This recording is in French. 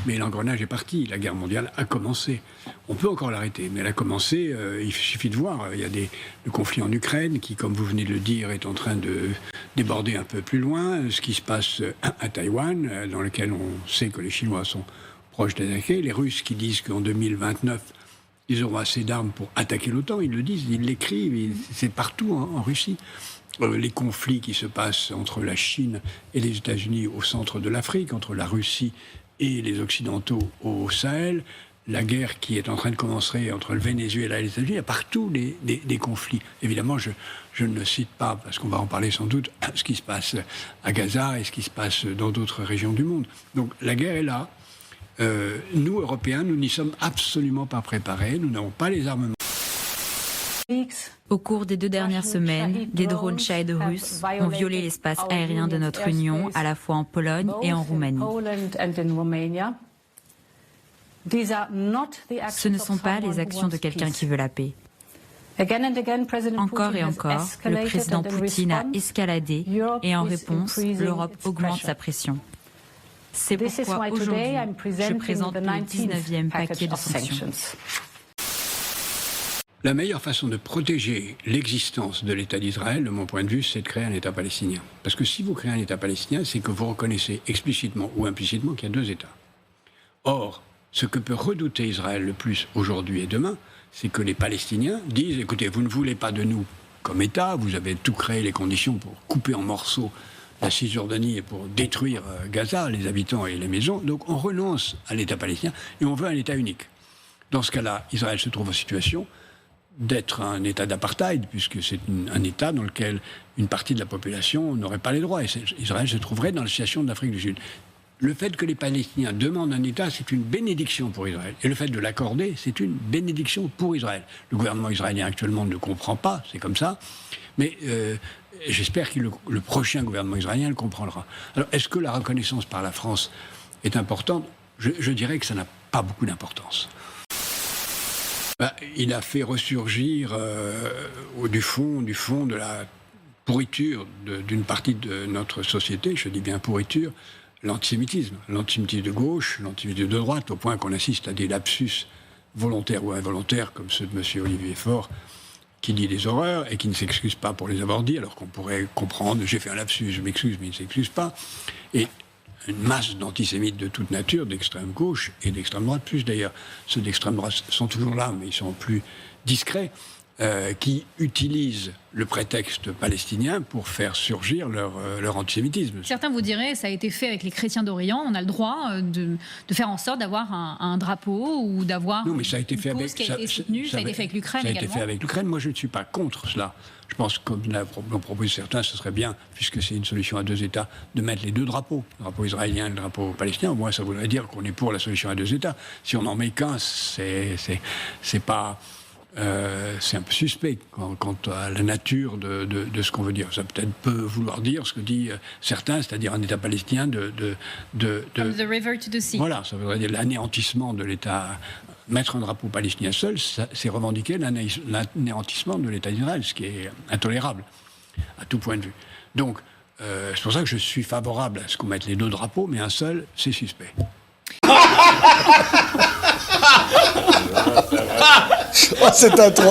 Mais l'engrenage est parti. La guerre mondiale a commencé. On peut encore l'arrêter, mais elle a commencé. Il suffit de voir. Il y a le conflit en Ukraine qui, comme vous venez de le dire, est en train de déborder un peu plus loin. Ce qui se passe à Taïwan, dans lequel on sait que les Chinois sont proches d'attaquer. Les Russes qui disent qu'en 2029, ils auront assez d'armes pour attaquer l'OTAN. Ils le disent, ils l'écrivent. C'est partout en Russie. Les conflits qui se passent entre la Chine et les États-Unis au centre de l'Afrique, entre la Russie et les Occidentaux au Sahel, la guerre qui est en train de commencer entre le Venezuela et les États-Unis, il y a partout des conflits. Évidemment, je ne cite pas, parce qu'on va en parler sans doute, ce qui se passe à Gaza et ce qui se passe dans d'autres régions du monde. Donc la guerre est là. Nous, Européens, nous n'y sommes absolument pas préparés. Nous n'avons pas les armements. Au cours des 2 dernières semaines, des drones Shahed russes ont violé l'espace aérien de notre Union, à la fois en Pologne et en Roumanie. Ce ne sont pas les actions de quelqu'un qui veut la paix. Encore et encore, le président Poutine a escaladé et en réponse, l'Europe augmente sa pression. C'est pourquoi aujourd'hui, je présente le 19e paquet de sanctions. La meilleure façon de protéger l'existence de l'État d'Israël, de mon point de vue, c'est de créer un État palestinien. Parce que si vous créez un État palestinien, c'est que vous reconnaissez explicitement ou implicitement qu'il y a 2 États. Or, ce que peut redouter Israël le plus aujourd'hui et demain, c'est que les Palestiniens disent « Écoutez, vous ne voulez pas de nous comme État, vous avez tout créé les conditions pour couper en morceaux la Cisjordanie et pour détruire Gaza, les habitants et les maisons, donc on renonce à l'État palestinien et on veut un État unique. » Dans ce cas-là, Israël se trouve en situation d'être un État d'apartheid, puisque c'est un État dans lequel une partie de la population n'aurait pas les droits. Et Israël se trouverait dans la situation de l'Afrique du Sud. Le fait que les Palestiniens demandent un État, c'est une bénédiction pour Israël. Et le fait de l'accorder, c'est une bénédiction pour Israël. Le gouvernement israélien actuellement ne le comprend pas, c'est comme ça. Mais j'espère que le prochain gouvernement israélien le comprendra. Alors, est-ce que la reconnaissance par la France est importante ? Je dirais que ça n'a pas beaucoup d'importance. Il a fait ressurgir du fond de la pourriture d'une partie de notre société, je dis bien pourriture, l'antisémitisme. L'antisémitisme de gauche, l'antisémitisme de droite, au point qu'on assiste à des lapsus volontaires ou involontaires, comme ceux de M. Olivier Faure, qui dit des horreurs et qui ne s'excuse pas pour les avoir dit, alors qu'on pourrait comprendre, j'ai fait un lapsus, je m'excuse, mais il ne s'excuse pas. Et une masse d'antisémites de toute nature, d'extrême gauche et d'extrême droite, plus d'ailleurs. Ceux d'extrême droite sont toujours là, mais ils sont plus discrets, qui utilisent le prétexte palestinien pour faire surgir leur antisémitisme. Certains vous diraient, ça a été fait avec les chrétiens d'Orient, on a le droit de faire en sorte d'avoir un drapeau ou d'avoir non, mais ça a été fait avec, ça a été soutenu, ça a été fait avec l'Ukraine également. Ça a été fait avec l'Ukraine. Moi, je ne suis pas contre cela. Je pense que, comme l'ont proposé certains, ce serait bien, puisque c'est une solution à 2 États, de mettre les 2 drapeaux, le drapeau israélien et le drapeau palestinien. Au moins, ça voudrait dire qu'on est pour la solution à 2 États. Si on n'en met qu'un, c'est pas... c'est un peu suspect quant à la nature de ce qu'on veut dire. Ça peut-être peut vouloir dire ce que disent certains, c'est-à-dire un État palestinien From the river to the sea. Voilà, ça voudrait dire l'anéantissement de l'État. Mettre un drapeau palestinien seul, c'est revendiquer l'anéantissement de l'État d'Israël, ce qui est intolérable à tout point de vue. Donc, c'est pour ça que je suis favorable à ce qu'on mette les 2 drapeaux, mais un seul, c'est suspect. Oh, c'est un trop.